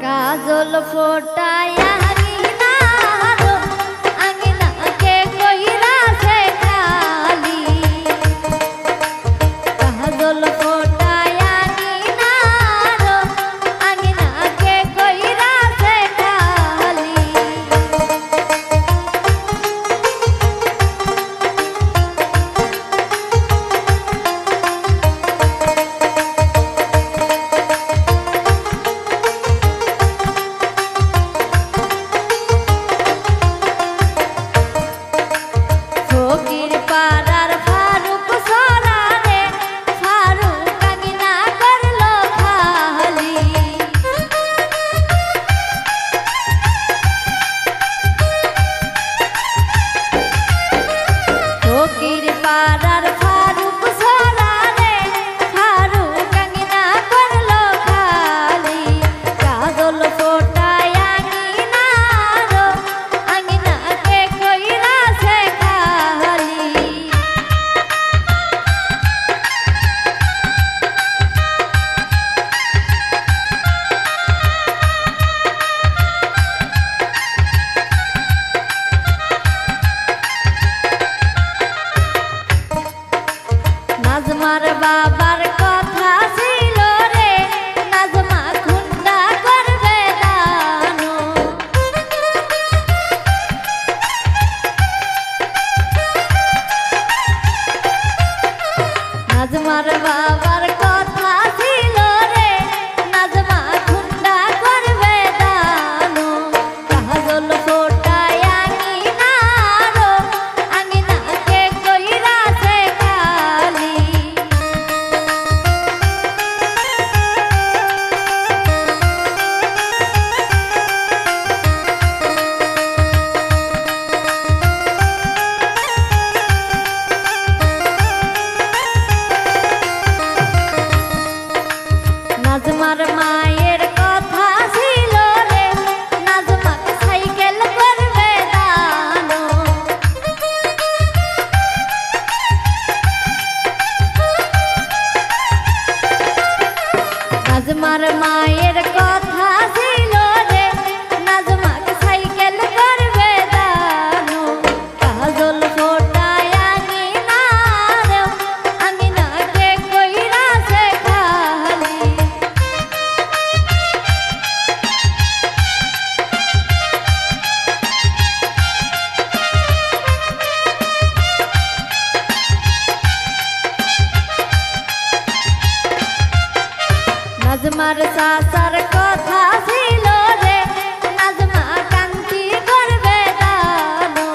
কাজল ফোটায়া আঙিনারো আঙিনাকে কইরাছে খালি কাজল ফোটায়া আঙিনারো আঙিনাকে কইরাছে খালি ফকির পাড়ার ফারুক সরারে ফারুক আঙিনা করলো খালি ফকির পাড়ার ফারুক সরারে ফারুক আঙিনা করলো খালি কাজল ফোটায় আঙিনারো আঙিনাকে কইরাছে খালি নাজমার বাবার কথা ছিল রে নাজমা খুন্দা করবে দানো নাজমার বাবার কথা ছিল রে নাজমা খুন্দা করবে দানো কাজল ফোটায় আঙিনারো আঙিনাকে কইরাছে খালি নাজমার মায়ের কথা ছিল রে নাজমাকে সাইকেল করবে দানো নাজমার মায়ের কথা ছিল রে নাজমাকে সাইকেল করবে দানো কাজল ফোটায় আঙিনারো আঙিনাকে কইরাছে খালি নাজমার চাচার কথা ছিল রে নাজমা কান্তি করবে দানো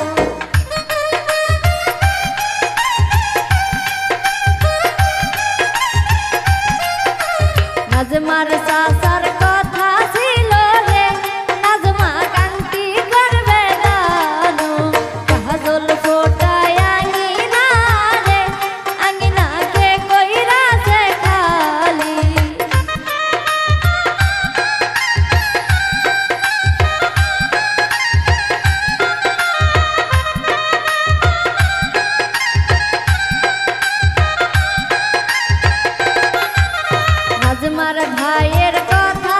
নাজমার চাচার কথা ছিল রে নাজমা কান্তি করবে দানো কাজল ফোটায় আঙিনারে আঙিনাকে কইরাছে খালি নাজমার ভাইয়ের কথা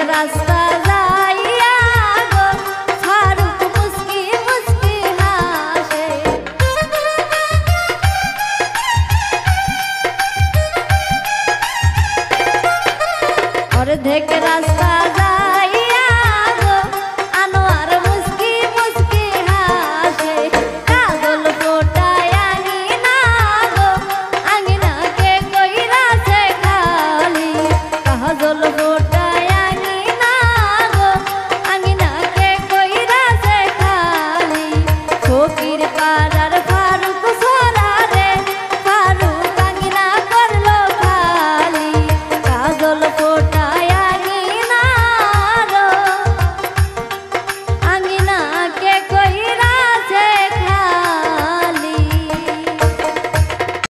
রাস্তা